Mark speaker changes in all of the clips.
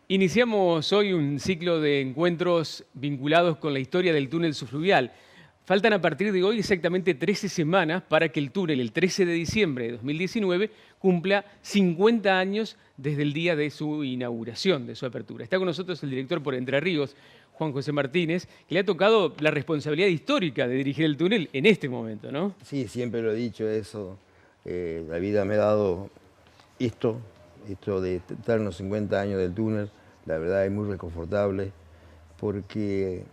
Speaker 1: Iniciamos hoy un ciclo de encuentros vinculados con la historia del túnel subfluvial. Faltan a partir de hoy exactamente 13 semanas para que el túnel, el 13 de diciembre de 2019, cumpla 50 años desde el día de su inauguración, de su apertura. Está con nosotros el director por Entre Ríos, Juan José Martínez, que le ha tocado la responsabilidad histórica de dirigir el túnel en este momento, ¿no?
Speaker 2: Sí, siempre lo he dicho eso. La vida me ha dado esto de estar en los 50 años del túnel. La verdad es muy reconfortable porque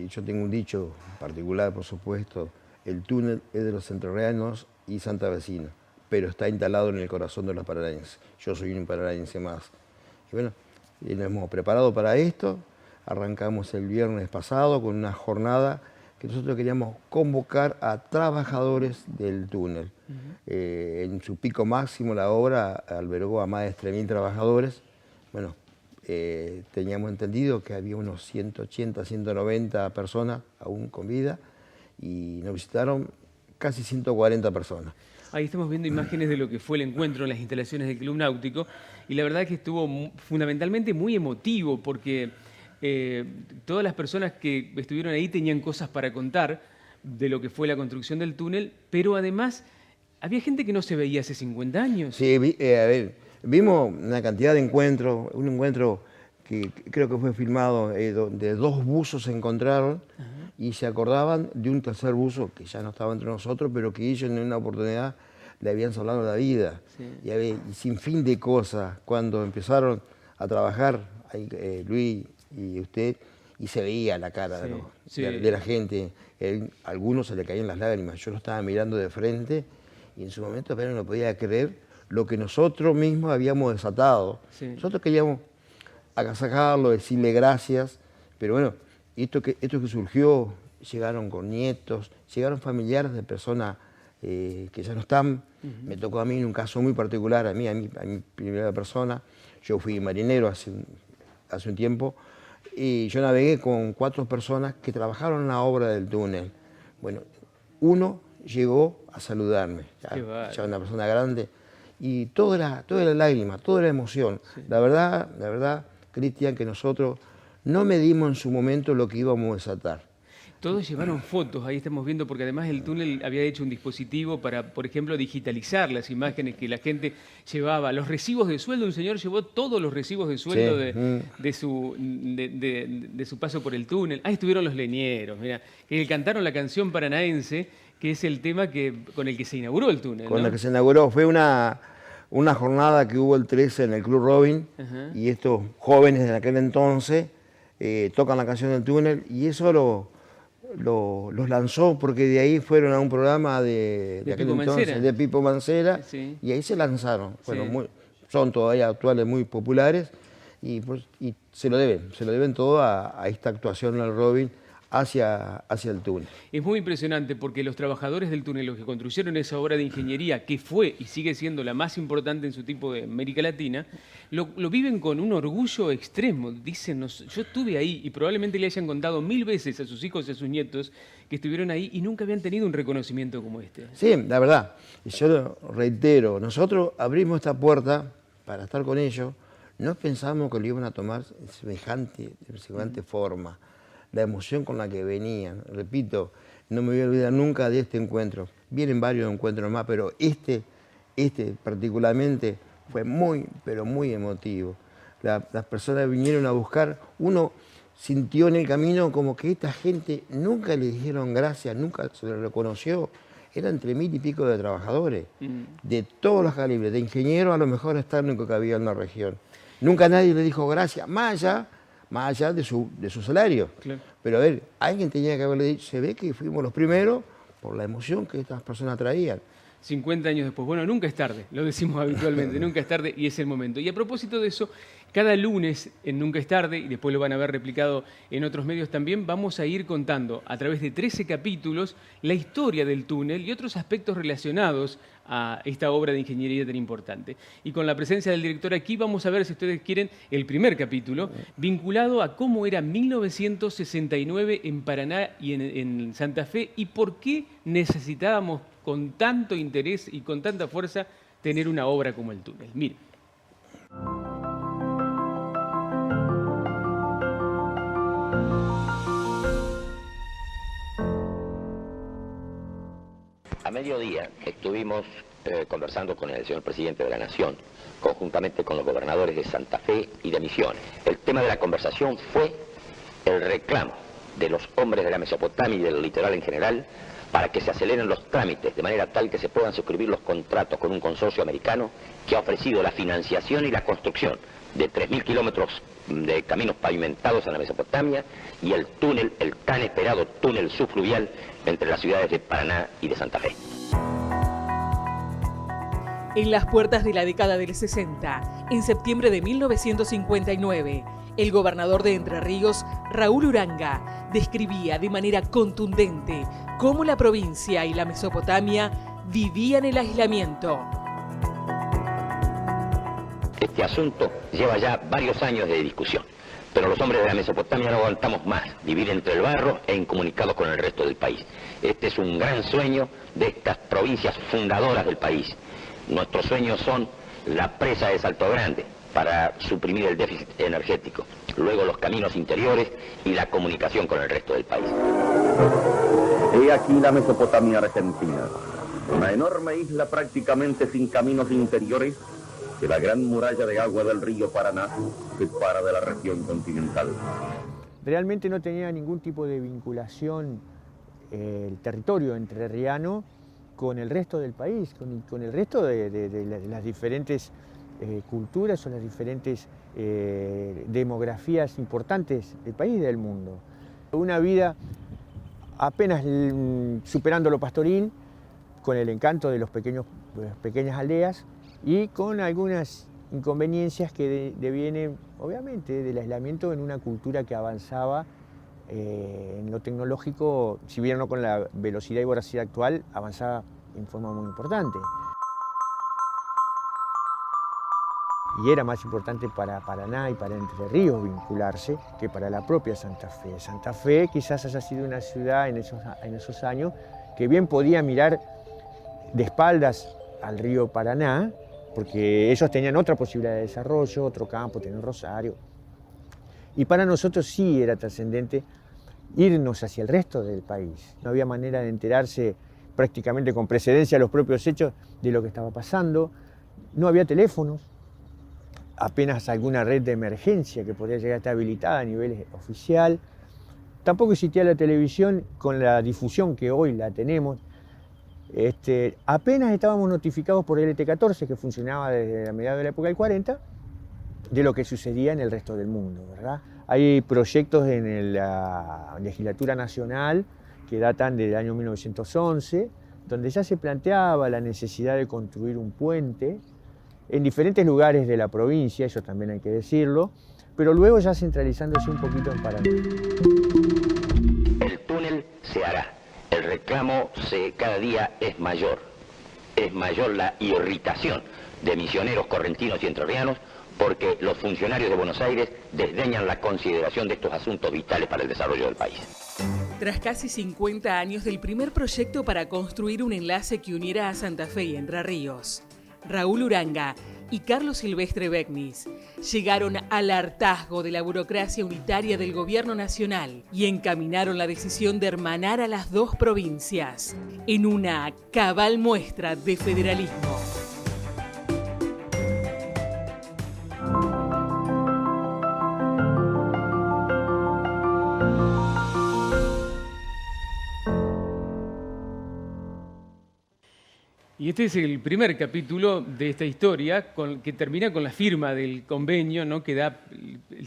Speaker 2: yo tengo un dicho particular, por supuesto: el túnel es de los entrerrianos y santavecinos, pero está instalado en el corazón de los paranaenses. Yo soy un paranaense más. Y bueno, nos hemos preparado para esto. Arrancamos el viernes pasado con una jornada que nosotros queríamos convocar a trabajadores del túnel. En su pico máximo la obra albergó a más de 3.000 trabajadores. Bueno, teníamos entendido que había unos 180, 190 personas aún con vida y nos visitaron casi 140 personas.
Speaker 1: Ahí estamos viendo imágenes de lo que fue el encuentro en las instalaciones del Club Náutico y la verdad es que estuvo fundamentalmente muy emotivo porque todas las personas que estuvieron ahí tenían cosas para contar de lo que fue la construcción del túnel, pero además había gente que no se veía hace 50 años.
Speaker 2: Sí, vimos una cantidad de encuentros, un encuentro que creo que fue filmado donde dos buzos se encontraron y se acordaban de un tercer buzo que ya no estaba entre nosotros, pero que ellos en una oportunidad le habían salvado la vida. Sí. Y había sin fin de cosas. Cuando empezaron a trabajar, Luis y usted, y se veía la cara de la gente. A algunos se le caían las lágrimas. Yo lo estaba mirando de frente y en su momento apenas no podía creer lo que nosotros mismos habíamos desatado. Sí. Nosotros queríamos agasajarlo, decirle gracias, pero bueno, esto que surgió, llegaron con nietos, llegaron familiares de personas que ya no están. Me tocó a mí en un caso muy particular, a mi primera persona. Yo fui marinero hace un tiempo y yo navegué con 4 personas que trabajaron en la obra del túnel. Bueno, uno llegó a saludarme, ya una persona grande, y toda la lágrima, toda la emoción. Sí. La verdad, Cristian, que nosotros no medimos en su momento lo que íbamos a desatar.
Speaker 1: Todos llevaron fotos, ahí estamos viendo, porque además el túnel había hecho un dispositivo para, por ejemplo, digitalizar las imágenes que la gente llevaba. Los recibos de sueldo, un señor llevó todos los recibos de sueldo de su paso por el túnel. Ahí estuvieron los leñeros, mira, que cantaron la canción paranaense, que es el tema con el que se inauguró el túnel.
Speaker 2: Con el que se inauguró, fue una jornada que hubo el 13 en el Club Robin, y estos jóvenes de aquel entonces tocan la canción del túnel, y eso los lanzó porque de ahí fueron a un programa de aquel entonces, de Pipo Mancera, sí. Y ahí se lanzaron. Fueron son todavía actuales muy populares y se lo deben todo a esta actuación al Robin hacia el túnel.
Speaker 1: Es muy impresionante porque los trabajadores del túnel, los que construyeron esa obra de ingeniería, que fue y sigue siendo la más importante en su tipo de América Latina, lo viven con un orgullo extremo. Dicen, yo estuve ahí y probablemente le hayan contado 1000 veces a sus hijos y a sus nietos que estuvieron ahí y nunca habían tenido un reconocimiento como este.
Speaker 2: Sí, la verdad. Y yo lo reitero, nosotros abrimos esta puerta para estar con ellos. No pensamos que lo iban a tomar de semejante forma. La emoción con la que venían. Repito, no me voy a olvidar nunca de este encuentro. Vienen varios encuentros más, pero este particularmente fue muy, pero muy emotivo. Las personas vinieron a buscar, uno sintió en el camino como que esta gente nunca le dijeron gracias, nunca se le reconoció. Eran 3.000 y pico de trabajadores, de todos los calibres, de ingenieros a lo mejor hasta el único que había en la región. Nunca nadie le dijo gracias, más allá de su salario. Claro. Pero a ver, alguien tenía que haberle dicho, se ve que fuimos los primeros por la emoción que estas personas traían.
Speaker 1: 50 años después. Bueno, nunca es tarde, lo decimos habitualmente, nunca es tarde y es el momento. Y a propósito de eso, cada lunes en Nunca es tarde, y después lo van a ver replicado en otros medios también, vamos a ir contando a través de 13 capítulos la historia del túnel y otros aspectos relacionados a esta obra de ingeniería tan importante. Y con la presencia del director aquí vamos a ver, si ustedes quieren, el primer capítulo vinculado a cómo era 1969 en Paraná y en Santa Fe y por qué necesitábamos con tanto interés y con tanta fuerza tener una obra como el túnel. Miren.
Speaker 3: mediodía estuvimos conversando con el señor presidente de la Nación, conjuntamente con los gobernadores de Santa Fe y de Misiones. El tema de la conversación fue el reclamo de los hombres de la Mesopotamia y del litoral en general para que se aceleren los trámites de manera tal que se puedan suscribir los contratos con un consorcio americano que ha ofrecido la financiación y la construcción de 3.000 kilómetros de caminos pavimentados en la Mesopotamia y el túnel, el tan esperado túnel subfluvial entre las ciudades de Paraná y de Santa Fe.
Speaker 4: En las puertas de la década del 60, en septiembre de 1959, el gobernador de Entre Ríos, Raúl Uranga, describía de manera contundente cómo la provincia y la Mesopotamia vivían el aislamiento.
Speaker 3: Este asunto lleva ya varios años de discusión, pero los hombres de la Mesopotamia no aguantamos más vivir entre el barro e incomunicados con el resto del país. Este es un gran sueño de estas provincias fundadoras del país. Nuestros sueños son la presa de Salto Grande para suprimir el déficit energético, luego los caminos interiores y la comunicación con el resto del país.
Speaker 5: He aquí la Mesopotamia argentina, una enorme isla prácticamente sin caminos interiores que la gran muralla de agua del río Paraná separa de la región continental.
Speaker 6: Realmente no tenía ningún tipo de vinculación el territorio entrerriano con el resto del país, con el resto de las diferentes culturas o las diferentes demografías importantes del país y del mundo. Una vida apenas superando lo pastoril, con el encanto de las pequeñas aldeas y con algunas inconveniencias que devienen, obviamente, del aislamiento en una cultura que avanzaba en lo tecnológico, si bien no con la velocidad y voracidad actual, avanzaba en forma muy importante. Y era más importante para Paraná y para Entre Ríos vincularse que para la propia Santa Fe. Santa Fe quizás haya sido una ciudad en esos años que bien podía mirar de espaldas al río Paraná, porque ellos tenían otra posibilidad de desarrollo, otro campo, tenían Rosario. Y para nosotros sí era trascendente irnos hacia el resto del país. No había manera de enterarse prácticamente con precedencia los propios hechos de lo que estaba pasando. No había teléfonos, apenas alguna red de emergencia que podía llegar a estar habilitada a nivel oficial. Tampoco existía la televisión con la difusión que hoy la tenemos. Apenas estábamos notificados por el LT14, que funcionaba desde la mediados de la época del 40, de lo que sucedía en el resto del mundo, ¿verdad? Hay proyectos en la legislatura nacional que datan del año 1911, donde ya se planteaba la necesidad de construir un puente en diferentes lugares de la provincia, eso también hay que decirlo, pero luego ya centralizándose un poquito en Paraná.
Speaker 3: El túnel se hará. El reclamo cada día es mayor la irritación de misioneros correntinos y entrerrianos porque los funcionarios de Buenos Aires desdeñan la consideración de estos asuntos vitales para el desarrollo del país.
Speaker 4: Tras casi 50 años del primer proyecto para construir un enlace que uniera a Santa Fe y Entre Ríos, Raúl Uranga y Carlos Silvestre Begnis llegaron al hartazgo de la burocracia unitaria del gobierno nacional y encaminaron la decisión de hermanar a las dos provincias en una cabal muestra de federalismo.
Speaker 1: Y este es el primer capítulo de esta historia que termina con la firma del convenio, ¿no? Que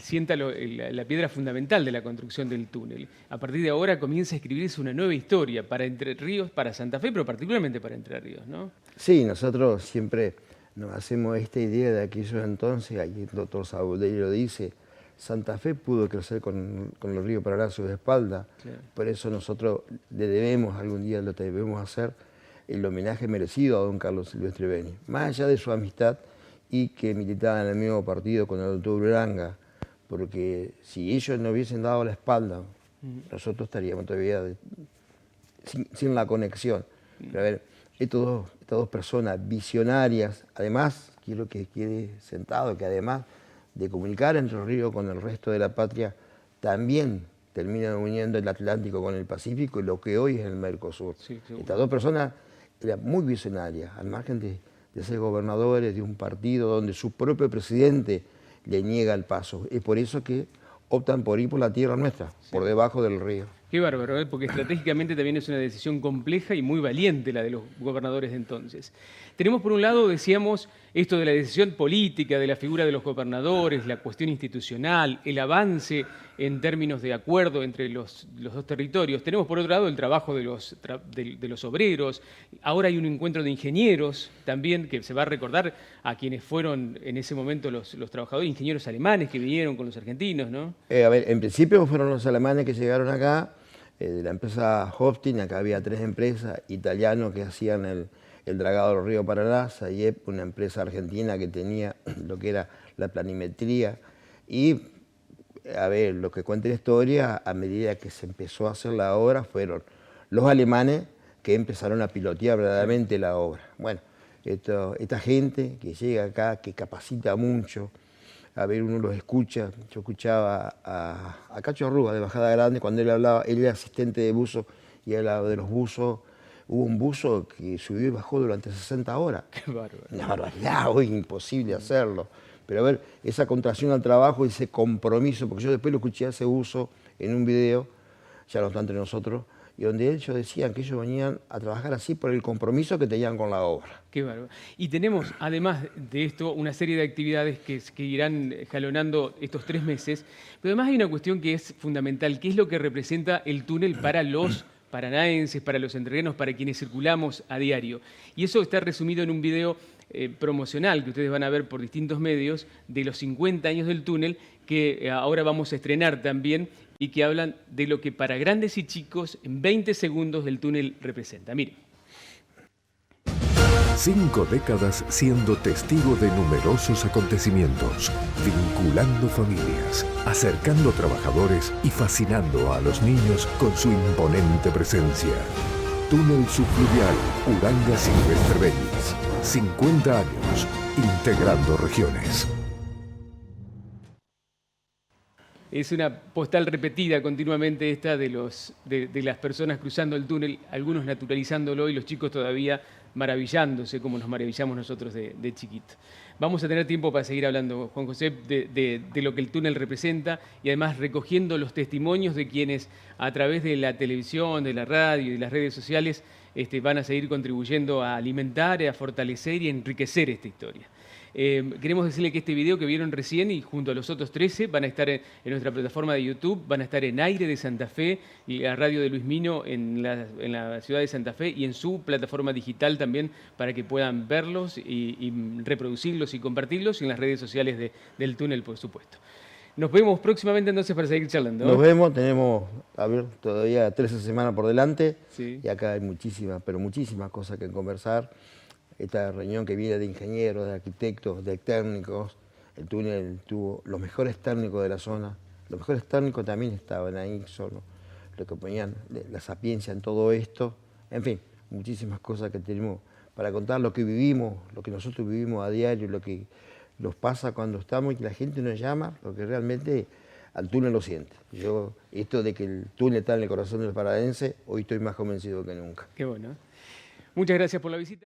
Speaker 1: sienta la piedra fundamental de la construcción del túnel. A partir de ahora comienza a escribirse una nueva historia para Entre Ríos, para Santa Fe, pero particularmente para Entre Ríos, ¿no?
Speaker 2: Sí, nosotros siempre nos hacemos esta idea de aquellos entonces, aquí el doctor Saudillo lo dice, Santa Fe pudo crecer con el río Paraná a su espalda, claro. Por eso nosotros le debemos, algún día lo debemos hacer, el homenaje merecido a don Carlos Silvestre Begnis, más allá de su amistad y que militaba en el mismo partido con el doctor Uranga, porque si ellos no hubiesen dado la espalda, nosotros estaríamos todavía sin la conexión. Pero a ver, estas dos personas visionarias, además, quiero que quede sentado, que además de comunicar Entre Ríos con el resto de la patria, también terminan uniendo el Atlántico con el Pacífico y lo que hoy es el Mercosur. Sí, estas dos personas era muy visionaria, al margen de ser gobernadores de un partido donde su propio presidente le niega el paso. Es por eso que optan por ir por la tierra nuestra, por debajo del río.
Speaker 1: Qué bárbaro, ¿eh? Porque estratégicamente también es una decisión compleja y muy valiente la de los gobernadores de entonces. Tenemos por un lado, decíamos, esto de la decisión política, de la figura de los gobernadores, la cuestión institucional, el avance en términos de acuerdo entre los dos territorios. Tenemos por otro lado el trabajo de los obreros. Ahora hay un encuentro de ingenieros también, que se va a recordar a quienes fueron en ese momento los trabajadores, ingenieros alemanes que vinieron con los argentinos, ¿no?
Speaker 2: A ver, en principio fueron los alemanes que llegaron acá, de la empresa Hoftin. Acá había 3 empresas italianas que hacían el dragado del río Paraná, SAIEP, una empresa argentina que tenía lo que era la planimetría. Y, a ver, lo que cuenta la historia, a medida que se empezó a hacer la obra, fueron los alemanes que empezaron a pilotear verdaderamente la obra. Bueno, esta gente que llega acá, que capacita mucho, a ver, uno los escucha. Yo escuchaba a Cacho Arruga de Bajada Grande cuando él hablaba, él era asistente de buzo y hablaba de los buzos. Hubo un buzo que subió y bajó durante 60 horas.
Speaker 1: Qué bárbaro.
Speaker 2: Una barbaridad, hoy imposible hacerlo. Pero a ver, esa contracción al trabajo, ese compromiso, porque yo después lo escuché a ese buzo en un video, ya no está entre nosotros, y donde ellos decían que ellos venían a trabajar así por el compromiso que tenían con la obra.
Speaker 1: Qué bárbaro. Y tenemos, además de esto, una serie de actividades que irán jalonando estos 3 meses, pero además hay una cuestión que es fundamental, que es lo que representa el túnel para los paranaenses, para los entrerrianos, para quienes circulamos a diario. Y eso está resumido en un video promocional que ustedes van a ver por distintos medios de los 50 años del túnel, que ahora vamos a estrenar también, y que hablan de lo que para grandes y chicos en 20 segundos del túnel representa. Miren.
Speaker 7: 5 décadas siendo testigo de numerosos acontecimientos, vinculando familias, acercando trabajadores y fascinando a los niños con su imponente presencia. Túnel subfluvial Uranga Silvestre Béñez. 50 años, integrando regiones.
Speaker 1: Es una postal repetida continuamente esta de las personas cruzando el túnel, algunos naturalizándolo y los chicos todavía maravillándose como nos maravillamos nosotros de chiquitos. Vamos a tener tiempo para seguir hablando, Juan José, de lo que el túnel representa y además recogiendo los testimonios de quienes a través de la televisión, de la radio y de las redes sociales van a seguir contribuyendo a alimentar, a fortalecer y a enriquecer esta historia. Queremos decirle que este video que vieron recién y junto a los otros 13 van a estar en nuestra plataforma de YouTube, van a estar en Aire de Santa Fe y la radio de Luis Mino en la ciudad de Santa Fe y en su plataforma digital también para que puedan verlos y reproducirlos y compartirlos y en las redes sociales del túnel, por supuesto. Nos vemos próximamente entonces para seguir charlando.
Speaker 2: Nos vemos, tenemos, a ver, todavía 13 semanas por delante.
Speaker 1: Sí.
Speaker 2: Y acá hay muchísimas, pero muchísimas cosas que conversar. Esta reunión que viene de ingenieros, de arquitectos, de técnicos, el túnel tuvo los mejores técnicos de la zona. Los mejores técnicos también estaban ahí, solo lo que ponían la sapiencia en todo esto. En fin, muchísimas cosas que tenemos para contar, lo que vivimos, lo que nosotros vivimos a diario, lo que nos pasa cuando estamos y que la gente nos llama, porque realmente al túnel lo siente. Yo, esto de que el túnel está en el corazón del paranaense, hoy estoy más convencido que nunca.
Speaker 1: Qué bueno. Muchas gracias por la visita.